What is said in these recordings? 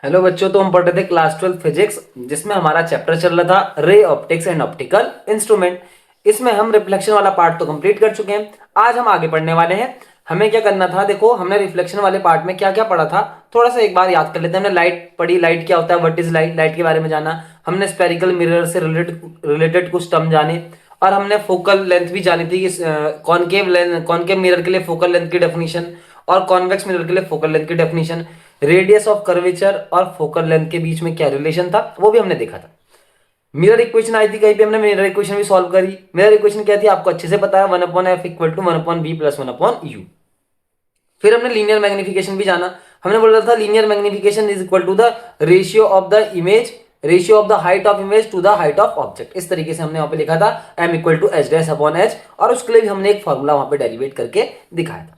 Hello बच्चों, तो हम पढ़ रहे थे क्लास 12 फिजिक्स, जिसमें हमारा चैप्टर चल रहा था ray optics and optical instrument. इसमें हम रिफ्लेक्शन वाला पार्ट तो कंप्लीट कर चुके हैं। आज हम आगे पढ़ने वाले हैं। हमें क्या करना था, देखो हमने रिफ्लेक्शन वाले पार्ट में क्या क्या पढ़ा था, थोड़ा सा एक बार याद कर लेते हैं। हमने लाइट पढ़ी, लाइट क्या होता है, व्हाट इज लाइट, लाइट के बारे में जाना। हमने स्पेरिकल मिरर से रिलेटेड कुछ टर्म जाने, और हमने फोकल लेंथ भी जानी थी। कॉनकेव मिरर के लिए फोकल लेंथ की डेफिनेशन, और कॉन्वेक्स मिरर के लिए फोकल लेंथ की डेफिनेशन। रेडियस ऑफ कर्वेचर और फोकल लेंथ के बीच में क्या रिलेशन था वो भी हमने देखा था। मिरर इक्वेशन आई थी, कहीं पे हमने मिरर इक्वेशन भी सॉल्व करी। मिरर इक्वेशन क्या थी आपको अच्छे से पता है, 1/f equal to 1/b plus 1/u। फिर हमने लीनियर मैग्निफिकेशन भी जाना। हमने बोला था linear magnification is equal to the ratio of the image, ratio of the height of image to the height of object. इस तरीके से हमने वहां पे लिखा था m equal to H dash upon H, और उसके लिए भी हमने एक फॉर्मूला वहां पे डेरिवेट करके दिखाया था।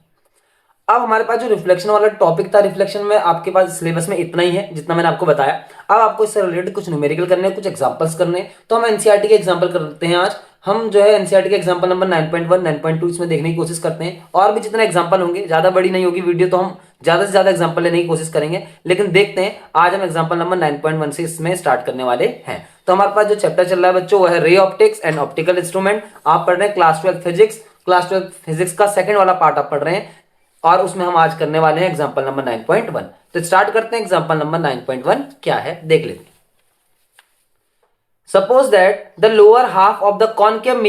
अब हमारे पास जो रिफ्लेक्शन वाला टॉपिक था, रिफ्लेक्शन में आपके पास सिलेबस में इतना ही है जितना मैंने आपको बताया। अब आपको इससे रिलेटेड कुछ न्यूमेरिकल करने, कुछ एग्जांपल्स करने, तो हम एनसीईआरटी के एग्जांपल करते हैं। आज हम जो है एनसीईआरटी के एग्जांपल नंबर 9.1 9.2 इसमें देखने की कोशिश करते हैं। और भी जितने एग्जांपल होंगे, ज्यादा बड़ी नहीं होगी वीडियो, तो हम ज्यादा से ज्यादा एग्जांपल लेने की कोशिश करेंगे। लेकिन देखते हैं, आज हम एग्जांपल नंबर 9.1 से इसमें स्टार्ट करने वाले हैं। तो हमारे पास जो चैप्टर चल रहा है बच्चों, वो है ray optics and optical instrument. आप पढ़ रहे हैं क्लास 12 फिजिक्स। क्लास 12 फिजिक्स का सेकंड वाला पार्ट आप पढ़ रहे हैं, और उसमें हम आज करने वाले हैं एग्जांपल नंबर 9.1। तो स्टार्ट करते हैं। एग्जांपल नंबर 9.1 क्या है देख लेते हैं। Suppose that the lower half of the concave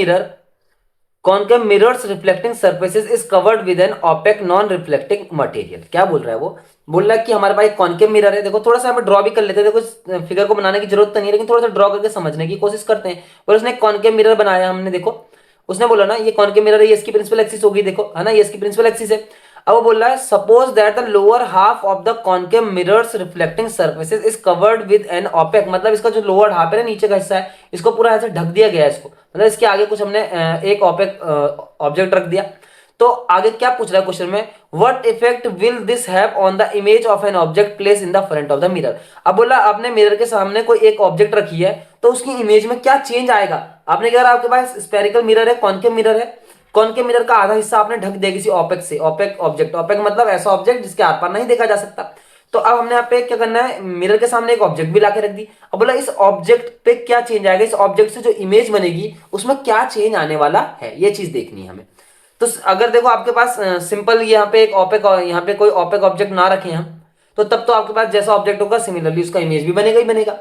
mirrors reflecting surfaces is covered with an opaque non reflecting material. क्या बोल रहा है वो? बोल रहा है कि हमारे पास एक कॉनकेव मिरर है। देखो थोड़ा सा हमें ड्रॉ भी कर लेते हैं, देखो फिगर को बनाने की जरूरत तो नहीं है, लेकिन थोड़ा सा ड्रॉ करके समझने की कोशिश करते हैं। और उसने एक कॉनकेव मिरर बनाया, हमने देखो उसने बोला ना ये कॉनकेव मिरर है, ये इसकी प्रिंसिपल एक्सिस होगी, देखो है ना, ये इसकी प्रिंसिपल एक्सिस है। अब वो बोल रहा है suppose that the lower half of the concave mirrors reflecting surfaces is covered with an opaque. मतलब इसका जो लोअर हाफ है ना, नीचे का हिस्सा है, इसको पूरा ऐसे ढक दिया गया है इसको, मतलब इसके आगे कुछ हमने एक ओपेक ऑब्जेक्ट रख दिया। तो आगे क्या पूछ रहा है क्वेश्चन में, what effect will this have on the image of an object place in the front of the mirror. अब बोला आपने मिरर के सामने कोई एक ऑब्जेक्ट रखी है, तो उसकी इमेज में क्या चेंज आएगा। आपने कहा आपके पास स्पेरिकल मिरर है, कॉनकेव मिरर है, कॉनकेव मिरर का आधा हिस्सा आपने ढक दिया किसी ओपेक से। ओपेक ऑब्जेक्ट, ओपेक मतलब ऐसा ऑब्जेक्ट जिसके आर पार नहीं देखा जा सकता। तो अब हमने यहाँ पे क्या करना है, मिरर के सामने एक ऑब्जेक्ट भी लाके रख दी। अब बोला इस ऑब्जेक्ट पे क्या चेंज आएगा, इस ऑब्जेक्ट से जो इमेज बनेगी उसमें क्या चेंज आने वाला है, ये चीज देखनी है हमें। तो अगर देखो आपके पास सिंपल यहाँ पे एक ओपेक, यहाँ पे कोई ओपेक ऑब्जेक्ट ना रखे हम, तो तब तो आपके पास जैसा ऑब्जेक्ट होगा सिमिलरली उसका इमेज भी बनेगा ही बनेगा।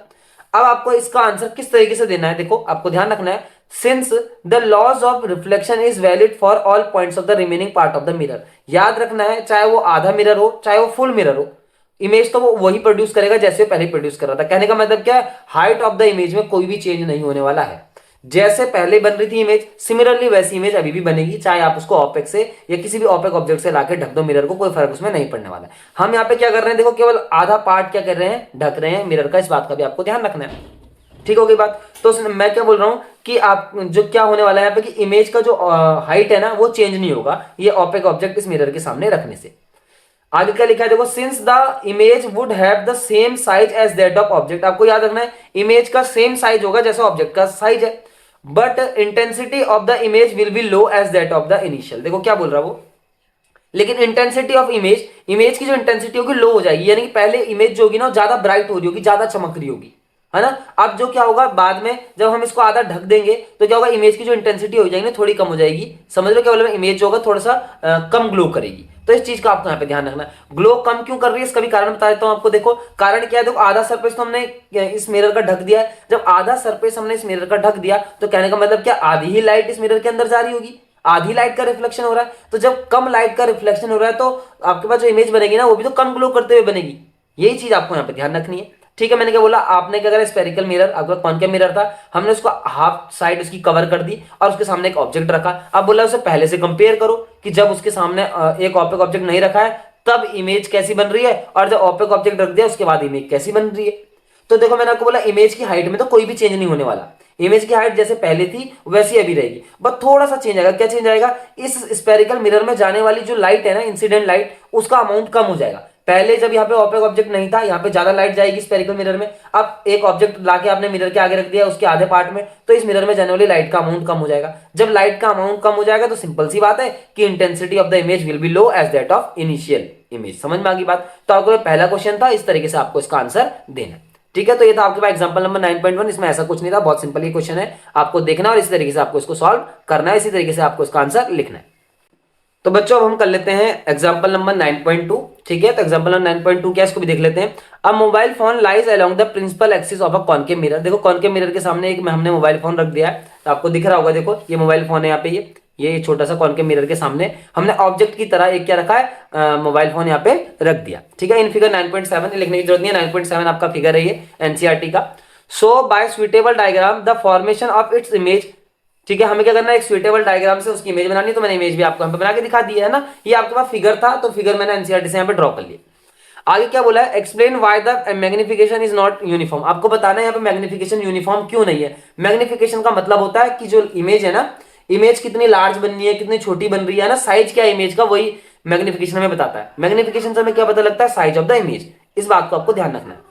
अब आपको इसका आंसर किस तरीके से देना है, देखो आपको ध्यान रखना है, since the laws of reflection is valid for all points of the remaining part of the mirror. याद रखना है, चाहे वो आधा मिरर हो चाहे वो फुल मिरर हो, इमेज तो वो वही प्रोड्यूस करेगा जैसे वो पहले प्रोड्यूस कर रहा था। कहने का मतलब क्या है, हाइट ऑफ द इमेज में कोई भी चेंज नहीं होने वाला है। जैसे पहले बन रही थी इमेज, सिमिलरली वैसी इमेज अभी भी बनेगी, चाहे आप उसको ओपेक से या किसी भी ओपेक ऑब्जेक्ट से लाके ढक दो मिरर को, कोई फर्क उसमें नहीं पड़ने वाला है। हम यहाँ पे क्या कर रहे हैं, देखो केवल आधा पार्ट क्या कर रहे हैं, ढक रहे हैं मिरर का। इस बात का भी आपको ध्यान रखना है, ठीक हो गई बात। तो मैं क्या बोल रहा हूं कि आप जो क्या होने वाला है यहाँ पे कि इमेज का जो हाइट है ना वो चेंज नहीं होगा ये ओपेक ऑब्जेक्ट इस मिरर के सामने रखने से। आगे क्या लिखा है देखो, since the image would have the same size as that of object. आपको याद रखना है इमेज का सेम साइज होगा जैसा ऑब्जेक्ट का साइज है, but intensity of the image will be low as that of the initial. देखो क्या बोल रहा है वो, लेकिन इंटेंसिटी ऑफ इमेज, इमेज की जो इंटेंसिटी होगी लो हो जाएगी, यानी कि पहले इमेज जो होगी ना ज्यादा ब्राइट हो रही होगी, ज्यादा चमक रही होगी, है ना। अब जो क्या होगा बाद में जब हम इसको आधा ढक देंगे तो क्या होगा, इमेज की जो इंटेंसिटी हो जाएगी ना थोड़ी कम हो जाएगी। समझ लो क्या बोल रहा है, इमेज जो होगा थोड़ा सा कम ग्लो करेगी। तो इस चीज का आपको यहाँ पे ध्यान रखना है। ग्लो कम क्यों कर रही है इसका भी कारण बता देता हूं आपको। देखो कारण क्या है, देखो आधा सरफेस तो हमने इस मिरर का ढक दिया है। जब आधा सरफेस हमने इस मिरर का ढक दिया तो कहने का मतलब क्या, आधी ही लाइट इस मिरर के अंदर जा रही होगी, आधी लाइट का रिफ्लेक्शन हो रहा है। तो जब कम लाइट का रिफ्लेक्शन हो रहा है तो आपके पास जो इमेज बनेगी ना वो भी तो कम ग्लो करते हुए बनेगी। यही चीज आपको यहाँ पे ध्यान रखनी है, ठीक है। मैंने क्या बोला, आपने क्या करा, स्पेरिकल मिरर आपका कॉनकेव मिरर था, हमने उसको हाफ साइड उसकी कवर कर दी और उसके सामने एक ऑब्जेक्ट रखा। अब बोला उसे पहले से कंपेयर करो कि जब उसके सामने एक ओपेक ऑब्जेक्ट नहीं रखा है तब इमेज कैसी बन रही है, और जब ओपेक ऑब्जेक्ट रख दिया उसके बाद इमेज कैसी बन रही है। तो देखो मैंने आपको बोला इमेज की हाइट में तो कोई भी चेंज नहीं होने वाला, इमेज की हाइट जैसे पहले थी वैसी अभी रहेगी, बस थोड़ा सा चेंज आएगा। क्या चेंज आएगा, इस स्पेरिकल मिरर में जाने वाली जो लाइट है ना, इंसिडेंट लाइट, उसका अमाउंट कम हो जाएगा। पहले जब यहाँ पे ओपेक ऑब्जेक्ट नहीं था, यहाँ पे ज्यादा लाइट जाएगी स्पेरिकल मिरर में। अब एक ऑब्जेक्ट लाके आपने मिरर के आगे रख दिया उसके आधे पार्ट में, तो इस मिरर में जाने वाली लाइट का अमाउंट कम हो जाएगा। जब लाइट का अमाउंट कम हो जाएगा तो सिंपल सी बात है कि intensity of the image will be low as that of initial. Image. समझ में आ गई बात? तो आपको पहला क्वेश्चन था, इस तरीके से आपको इसका आंसर देना है। ठीक है, तो ये था आपके पास एग्जांपल नंबर 9.1। इसमें ऐसा कुछ नहीं था, बहुत सिंपल ये क्वेश्चन है, आपको देखना और इसी तरीके से आपको इसको सॉल्व करना है, इसी तरीके से आपको इसका आंसर लिखना है। तो बच्चों अब हम कर लेते हैं एग्जांपल नंबर 9.2। ठीक है, तो एग्जांपल नंबर 9.2 क्या, इसको भी देख लेते हैं। A mobile phone lies along the principal axis of a concave mirror. देखो कॉनकेव मिरर के सामने एक हमने मोबाइल फोन रख दिया है, तो आपको दिख रहा होगा, देखो ये मोबाइल फोन है यहाँ पे, ये छोटा सा कॉनकेव मिरर के सामने हमने ऑब्जेक्ट की तरह एक क्या रखा है, मोबाइल फोन यहाँ पे रख दिया। ठीक है, इन फिगर 9.7 लिखने की जरूरत नहीं है, 9.7 आपका फिगर है ये एनसीईआरटी का। So by suitable diagram the formation of its image. ठीक है, हमें क्या करना है, एक सुइटेबल डायग्राम से उसकी इमेज बनानी है, तो मैंने इमेज भी आपको यहाँ पे बना के दिखा दी है ना। ये आपके पास फिगर था, तो फिगर मैंने एनसीईआरटी से यहाँ पे ड्रॉ कर लिया। आगे क्या बोला है, explain why the magnification is not uniform. आपको बताना है यहाँ पे मैग्निफिकेशन यूनिफॉर्म क्यों नहीं है। मैग्निफिकेशन का मतलब होता है कि जो इमेज है ना, इमेज कितनी लार्ज बननी है, कितनी छोटी बन रही है ना, साइज क्या है इमेज का, वही मैग्निफिकेशन हमें बताता है। मैग्निफिकेशन से हमें क्या पता लगता है, साइज ऑफ द इमेज। इस बात को आपको ध्यान रखना है।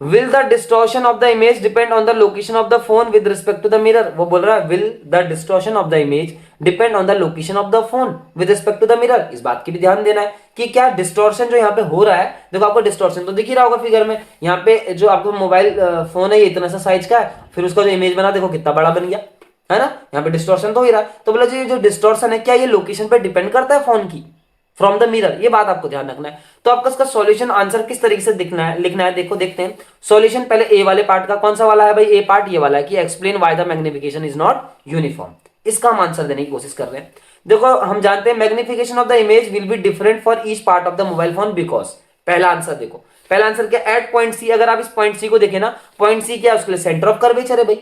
Will the distortion of the image depend on the location of the phone with respect to the mirror? वो बोल रहा है will the distortion of the image depend on the location of the phone with respect to the mirror। इस बात की भी ध्यान देना है कि क्या डिस्टॉर्शन जो यहाँ पे हो रहा है, देखो आपको डिस्टॉर्शन तो दिख ही रहा होगा फिगर में। यहाँ पे जो आपको मोबाइल फोन है ये इतना सा साइज का है, फिर उसका जो इमेज बना देखो कितना बड़ा बन गया है ना, यहाँ पे डिस्टॉर्शन तो हो ही रहा है। तो बोला जी जो डिस्टॉर्शन है क्या ये लोकेशन पे डिपेंड करता है फोन की फ्रॉम द मिरर, ये बात आपको ध्यान रखना है। तो आपका इसका सॉल्यूशन आंसर किस तरीके से लिखना है, देखो देखते हैं सॉल्यूशन। पहले ए वाले पार्ट का, कौन सा वाला है भाई, ए पार्ट ये वाला है कि explain why the magnification is not uniform. इसका हम आंसर देने की कोशिश कर रहे हैं। देखो हम जानते हैं magnification of the image will be different for each part of the mobile phone because. पहला आंसर देखो, पहला आंसर क्या, एट पॉइंट सी। अगर आप इस पॉइंट सी को देखें ना, पॉइंट सी क्या है, उसके लिए सेंटर ऑफ कर्वेचर है भाई।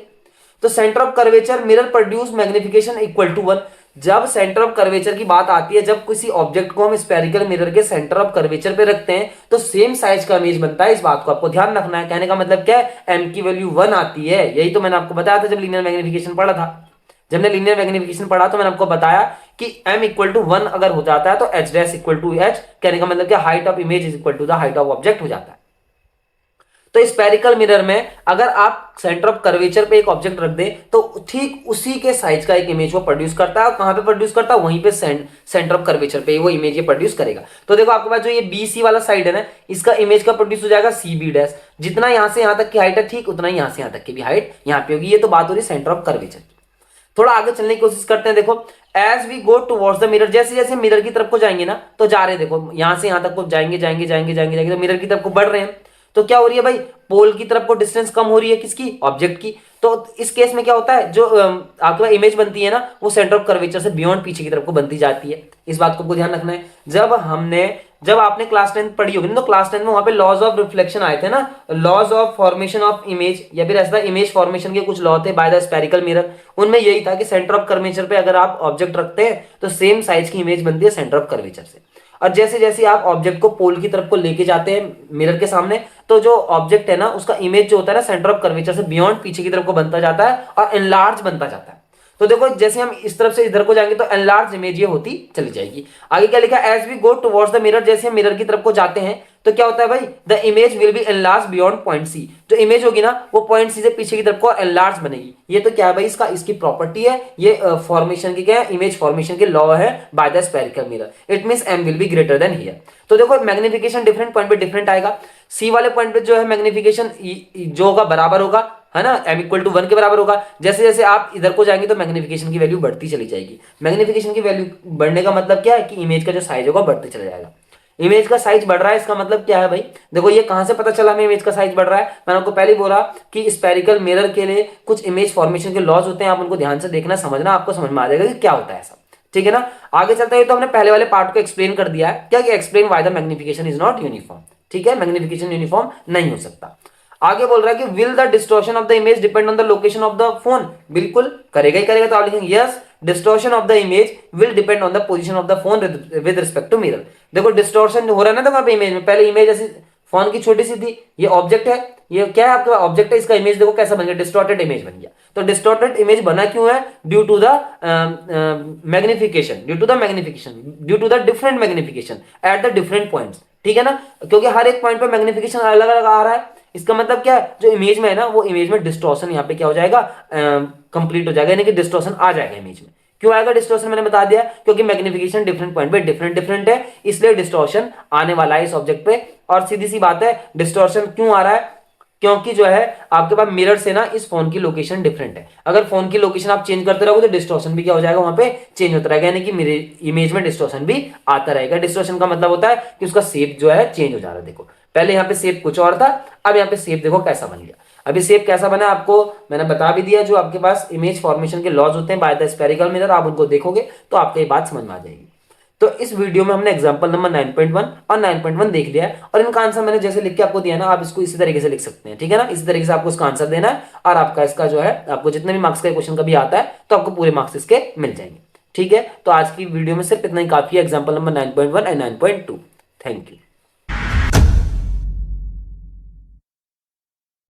तो centre of curvature mirror produce magnification equal to 1। जब सेंटर ऑफ कर्वेचर की बात आती है, जब किसी ऑब्जेक्ट को हम स्फेरिकल मिरर के सेंटर ऑफ कर्वेचर पे रखते हैं तो सेम साइज का इमेज बनता है। इस बात को आपको ध्यान रखना है। कहने का मतलब क्या है, एम की वैल्यू 1 आती है। यही तो मैंने आपको बताया था जब लीनियर मैग्निफिकेशन पढ़ा था। जब मैंने लीनियर मैग्निफिकेशन पढ़ा तो मैंने आपको बताया कि m इक्वल टू 1 अगर हो जाता है तो h dash equal to h। कहने का मतलब क्या, height of image is equal to the height of object हो जाता है। तो स्पेरिकल मिरर में अगर आप सेंटर ऑफ कर्वेचर पे एक ऑब्जेक्ट रख दें तो ठीक उसी के साइज का एक इमेज वो प्रोड्यूस करता है। और कहां पे प्रोड्यूस करता है, वहीं पे सेंटर ऑफ कर्वेचर पे वो इमेज ये प्रोड्यूस करेगा। तो देखो आपके पास जो ये बी सी वाला साइड है ना, इसका इमेज का प्रोड्यूस हो जाएगा सी बी डैश। जितना यहां से यहां तक की हाइट है ठीक उतना ही यहां से यहां तक की भी हाइट यहां पे होगी। ये तो बात हो रही है सेंटर ऑफ कर्वेचर की। थोड़ा आगे चलने की कोशिश करते हैं। देखो as we go towards the mirror, जैसे जैसे मिरर की तरफ को जाएंगे ना, तो जा रहे हैं, देखो यहां से यहां तक को जाएंगे जाएंगे जाएंगे जाएंगे जाएंगे, तो मिरर की तरफ को बढ़ रहे हैं। तो क्या हो रही है भाई, पोल की तरफ को डिस्टेंस कम हो रही है, किसकी, ऑब्जेक्ट की। तो इस केस में क्या होता है, जो आपके पास इमेज बनती है ना, वो सेंटर ऑफ कर्वेचर से बियॉन्ड पीछे की तरफ को बनती जाती है। इस बात को ध्यान रखना है। जब आपने क्लास 10 पढ़ी होगी ना, तो क्लास 10 में वहां पे लॉज ऑफ रिफ्लेक्शन आए थे ना, laws of formation of image, या फिर ऐसा इमेज फॉर्मेशन के कुछ लॉ थे बाय द स्फेरिकल मिरर। उनमें यही था कि सेंटर ऑफ कर्वेचर पे अगर आप ऑब्जेक्ट रखते हैं तो सेम साइज की इमेज बनती है सेंटर ऑफ कर्वेचर से। और जैसे जैसे आप ऑब्जेक्ट को पोल की तरफ को लेके जाते हैं मिरर के सामने, तो जो ऑब्जेक्ट है ना उसका इमेज जो होता है ना, सेंटर ऑफ कर्वेचर से बियॉन्ड पीछे की तरफ को बनता जाता है और एनलार्ज बनता जाता है। तो देखो जैसे हम इस तरफ से इधर को जाएंगे तो एनलार्ज इमेज ये होती चली जाएगी। आगे क्या लिखा, as we go towards the mirror, जैसे हम मिरर की तरफ को जाते हैं तो क्या होता है भाई, the image will be enlarge beyond point C. जो इमेज होगी ना वो पॉइंट सी से पीछे की तरफ को एनलार्ज बनेगी। ये तो क्या है भाई, इसकी प्रॉपर्टी है, ये फॉर्मेशन की क्या है, इमेज फॉर्मेशन के लॉ है by the spherical mirror. It means M will be greater than here. तो देखो मैग्निफिकेशन डिफरेंट पॉइंट पे डिफरेंट आएगा। सी वाले पॉइंट पे जो है मैग्निफिकेशन जो होगा बराबर होगा, है ना, m इक्वल टू 1 के बराबर होगा। जैसे जैसे आप इधर को जाएंगे तो मैग्निफिकेशन की वैल्यू बढ़ती चली जाएगी। मैग्निफिकेशन की वैल्यू बढ़ने का मतलब क्या है कि इमेज का जो साइज होगा बढ़ते चला जाएगा। इमेज का साइज बढ़ रहा है, इसका मतलब क्या है भाई, देखो ये कहां से पता चला हमें इमेज का साइज बढ़ रहा है। मैंने आपको पहले ही बोला कि स्फेरिकल मिरर के लिए कुछ इमेज फॉर्मेशन के लॉज होते हैं, आप उनको ध्यान से देखना समझना, आपको समझ में आ जाएगा कि क्या होता है ऐसा। ठीक है ना, आगे चलते हुए तो हमने पहले वाले पार्ट को एक्सप्लेन कर दिया है, क्या explain why the magnification is not uniform. ठीक है, मैग्निफिकेशन यूनिफॉर्म नहीं हो सकता। आगे बोल रहा है कि will the distortion of the image depend on the location of the phone. बिल्कुल करेगा ही करेगा। तो आप लिखेंगे yes, distortion of the image will depend on the position of the phone with respect to mirror. देखो डिस्टॉर्शन हो रहा है ना, देखो इमेज में पहले इमेज ऐसी फोन की छोटी सी थी, ये ऑब्जेक्ट है, ये क्या है आपका ऑब्जेक्ट है, इसका इमेज देखो कैसा बन गया, डिस्टॉर्टेड इमेज बन गया। तो डिस्टॉर्टेड इमेज बना क्यों है, due to the magnification, due to the different magnification at the different points. ठीक है ना, क्योंकि हर एक पॉइंट पे मैग्निफिकेशन अलग अलग आ रहा है। इसका मतलब क्या है, जो इमेज में है ना वो इमेज में डिस्टॉर्शन यहाँ पे क्या हो जाएगा, कंप्लीट हो जाएगा, यानी कि डिस्टॉर्शन आ जाएगा इमेज में। क्यों आएगा डिस्टॉर्शन, मैंने बता दिया, क्योंकि मैग्निफिकेशन डिफरेंट पॉइंट पे डिफरेंट डिफरेंट है, इसलिए डिस्टॉर्शन आने वाला है इस ऑब्जेक्ट पे। और सीधी सी बात है, डिस्टॉर्शन क्यों आ रहा है, क्योंकि जो है आपके पास मिरर से ना इस फोन की लोकेशन डिफरेंट है। अगर फोन की लोकेशन आप चेंज करते रहोगे तो डिस्टॉर्शन भी क्या हो जाएगा, वहां पे चेंज होता रहेगा, यानी कि मेरे इमेज में डिस्टॉर्शन भी आता रहेगा। डिस्टॉर्शन का मतलब होता है कि उसका शेप जो है चेंज हो जा रहा है। देखो पहले यहाँ पे शेप कुछ और था, अब यहाँ पे शेप देखो कैसा बन गया। अभी शेप कैसा बना आपको मैंने बता भी दिया। जो आपके पास इमेज फॉर्मेशन के लॉज होते हैं बाय द स्फेरिकल मिरर, आप उनको देखोगे तो आपको ये बात समझ में आ जाएगी। तो इस वीडियो में हमने एग्जांपल नंबर 9.1 और 9.1 देख लिया है, और इनका आंसर मैंने जैसे लिख के आपको दिया ना, आप इसको इसी तरीके से लिख सकते हैं, ठीक है ना। इसी तरीके से आपको इसका आंसर देना है, और आपका इसका जो है आपको जितने भी मार्क्स का क्वेश्चन कभी आता है तो आपको पूरे मार्क्स इसके मिल जाएंगे, ठीक है। तो आज की वीडियो में सिर्फ इतना ही काफी है, example number 9.1 and 9.2। Thank you.